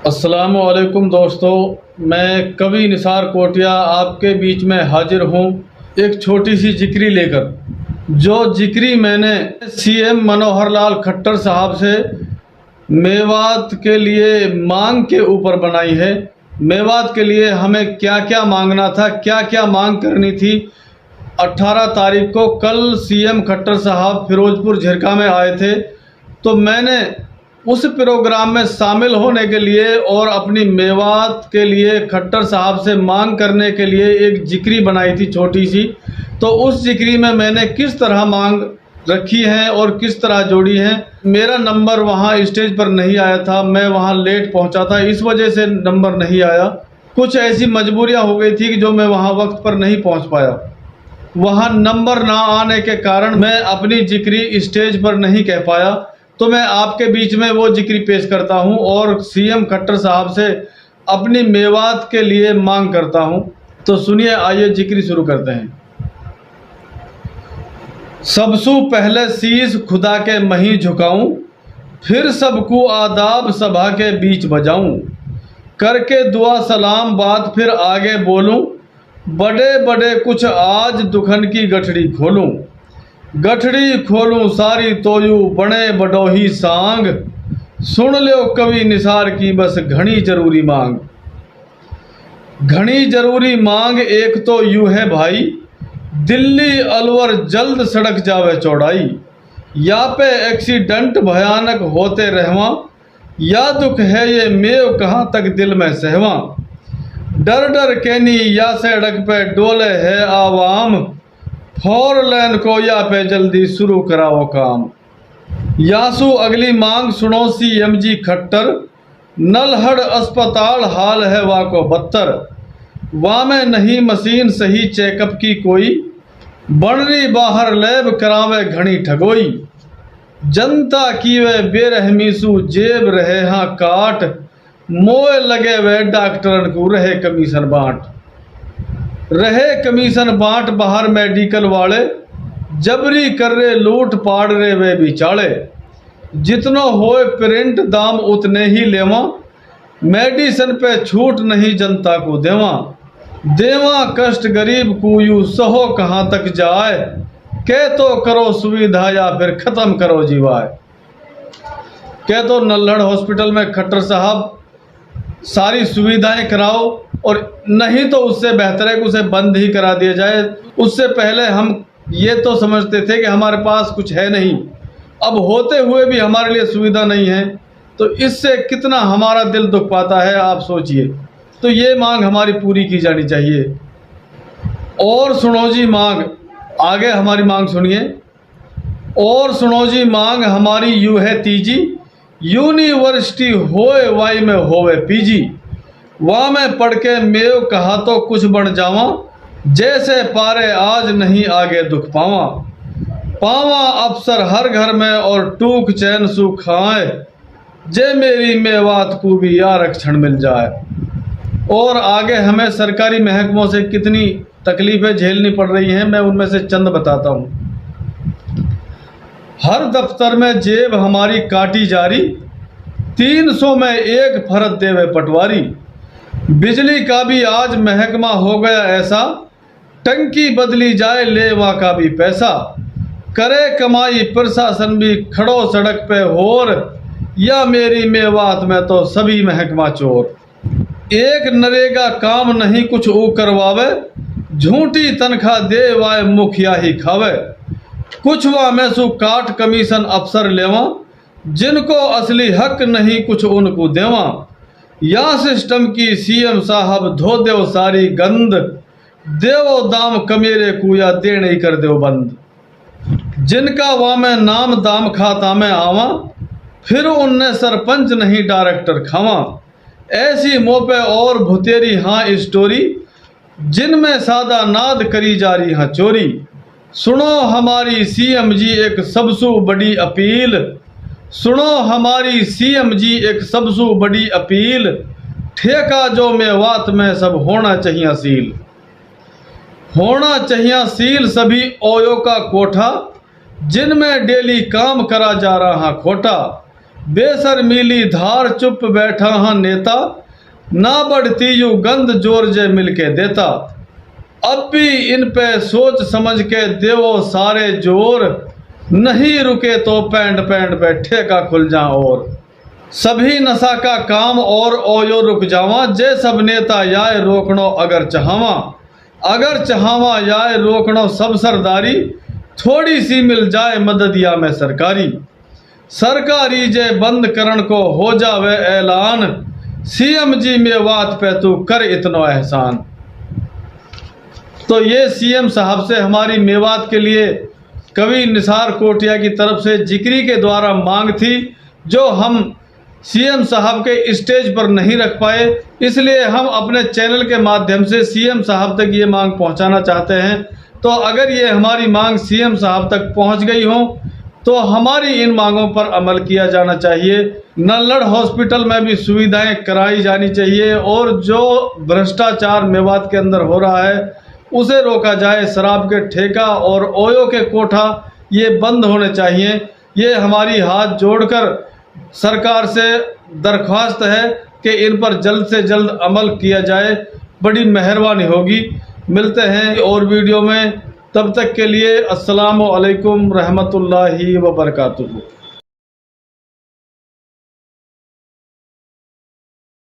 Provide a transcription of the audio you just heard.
अस्सलामुअलैकुम दोस्तों, मैं कवि निसार कोटिया आपके बीच में हाजिर हूँ एक छोटी सी जिक्री लेकर। जो जिक्री मैंने सीएम मनोहर लाल खट्टर साहब से मेवात के लिए मांग के ऊपर बनाई है। मेवात के लिए हमें क्या क्या मांगना था, क्या क्या मांग करनी थी। 18 तारीख को कल सीएम खट्टर साहब फिरोजपुर झिरका में आए थे, तो मैंने उस प्रोग्राम में शामिल होने के लिए और अपनी मेवात के लिए खट्टर साहब से मांग करने के लिए एक जिक्री बनाई थी छोटी सी। तो उस जिक्री में मैंने किस तरह मांग रखी है और किस तरह जोड़ी है। मेरा नंबर वहाँ स्टेज पर नहीं आया था, मैं वहाँ लेट पहुँचा था, इस वजह से नंबर नहीं आया। कुछ ऐसी मजबूरियाँ हो गई थी कि जो मैं वहाँ वक्त पर नहीं पहुँच पाया। वहाँ नंबर ना आने के कारण मैं अपनी जिक्री स्टेज पर नहीं कह पाया, तो मैं आपके बीच में वो जिक्री पेश करता हूं और सीएम खट्टर साहब से अपनी मेवात के लिए मांग करता हूं। तो सुनिए, आइए जिक्री शुरू करते हैं। सबसू पहले शीश खुदा के मही झुकाऊं, फिर सबको आदाब सभा के बीच बजाऊं, करके दुआ सलाम बात फिर आगे बोलूं, बड़े बड़े कुछ आज दुखन की गठड़ी खोलूं, गठड़ी खोलूं सारी तोयू बने बडोही सांग, सुन लो कवि निसार की बस घनी जरूरी मांग। घनी जरूरी मांग एक तो यूं है भाई, दिल्ली अलवर जल्द सड़क जावे चौड़ाई, या पे एक्सीडेंट भयानक होते रहवा, या दुख है ये मेव कहाँ तक दिल में सहवा, डर डर कैनी या सड़क पे डोले है आवाम, फोर लेन को या पे जल्दी शुरू कराओ काम। यासू अगली मांग सुनो सीएमजी खट्टर, नलहड़ अस्पताल हाल है वा को बदतर, वहाँ में नहीं मशीन सही चेकअप की कोई, बनरी बाहर लैब करावे घनी ठगोई, जनता की वे बेरहमी सु जेब रहे हाँ काट, मोए लगे वे डॉक्टरन को रहे कमीशन बांट, रहे कमीशन बांट बाहर मेडिकल वाले, जबरी कर रहे लूट पाड़ रहे वे बिचाले, जितनो होए प्रिंट दाम उतने ही लेवा, मेडिसन पे छूट नहीं जनता को देवा, देवा कष्ट गरीब को यू सहो कहाँ तक जाए, कह तो करो सुविधा या फिर खत्म करो जीवाए। कह तो नल्हड़ हॉस्पिटल में खट्टर साहब सारी सुविधाएं कराओ, और नहीं तो उससे बेहतर है कि उसे बंद ही करा दिया जाए। उससे पहले हम ये तो समझते थे कि हमारे पास कुछ है नहीं, अब होते हुए भी हमारे लिए सुविधा नहीं है, तो इससे कितना हमारा दिल दुख पाता है, आप सोचिए। तो ये मांग हमारी पूरी की जानी चाहिए। और सुनो जी मांग, आगे हमारी मांग सुनिए। और सुनो जी मांग हमारी यू है तीजी, यूनिवर्सिटी होए वाई में होवे पीजी, वहाँ में पढ़ के मेव कहा तो कुछ बन जावा, जैसे पारे आज नहीं आगे दुख पावा, पावा अफसर हर घर में और टूक चैन सु खाए, जे मेरी मेवात को भी आरक्षण मिल जाए। और आगे हमें सरकारी महकमों से कितनी तकलीफें झेलनी पड़ रही हैं, मैं उनमें से चंद बताता हूँ। हर दफ्तर में जेब हमारी काटी जारी, 300 में एक फरद देवे पटवारी, बिजली का भी आज महकमा हो गया ऐसा, टंकी बदली जाए लेवा का भी पैसा, करे कमाई प्रशासन भी खड़ो सड़क पे होर, या मेरी मेवात में तो सभी महकमा चोर, एक नरेगा काम नहीं कुछ ऊ करवावे, झूठी तनख्वाह दे वाए मुखिया ही खावे, कुछ वा में सु काट कमीशन अफसर लेवा, जिनको असली हक नहीं कुछ उनको देवा, या सिस्टम की सीएम साहब धो देव सारी गंद, देवो दाम कमेरे को या देने ही कर देव बंद, जिनका वहाँ में नाम दाम खाता में आवा, फिर उनने सरपंच नहीं डायरेक्टर खावा, ऐसी मोपे और भुतेरी हाँ स्टोरी, जिनमें सादा नाद करी जा रही हाँ चोरी, सुनो हमारी सीएम जी एक सबसू बड़ी अपील, सुनो हमारी सीएम जी एक सबसू बड़ी अपील, ठेका जो मेवात में सब होना चाहिए सील, होना चाहिए सील सभी ओयो का कोठा, जिनमें डेली काम करा जा रहा खोटा, बेशर्मीली धार चुप बैठा हाँ नेता, ना बढ़ती यू गंद जोर जे मिल के देता। अब भी इन पे सोच समझ के देवो सारे जोर, नहीं रुके तो पैंड पैंड बैठे का खुल जा। और सभी नशा का काम और ओयो रुक जावा, जे सब नेता याय रोकनो अगर चाहवा। अगर चाहवा याय रोकनो सब सरदारी, थोड़ी सी मिल जाए मददिया में सरकारी। सरकारी जे बंद करण को हो जावे ऐलान, सीएम जी मेवात पे तू कर इतनो एहसान। तो ये सीएम साहब से हमारी मेवात के लिए कवि निसार कोटिया की तरफ से जिक्री के द्वारा मांग थी, जो हम सीएम साहब के स्टेज पर नहीं रख पाए, इसलिए हम अपने चैनल के माध्यम से सीएम साहब तक ये मांग पहुंचाना चाहते हैं। तो अगर ये हमारी मांग सीएम साहब तक पहुंच गई हो तो हमारी इन मांगों पर अमल किया जाना चाहिए। नल्लड़ हॉस्पिटल में भी सुविधाएं कराई जानी चाहिए और जो भ्रष्टाचार मेवात के अंदर हो रहा है उसे रोका जाए। शराब के ठेका और ओयो के कोठा ये बंद होने चाहिए। ये हमारी हाथ जोड़कर सरकार से दरख्वास्त है कि इन पर जल्द से जल्द अमल किया जाए, बड़ी मेहरबानी होगी। मिलते हैं और वीडियो में, तब तक के लिए अस्सलामु अलैकुम रहमतुल्लाहि व बरकातुहू।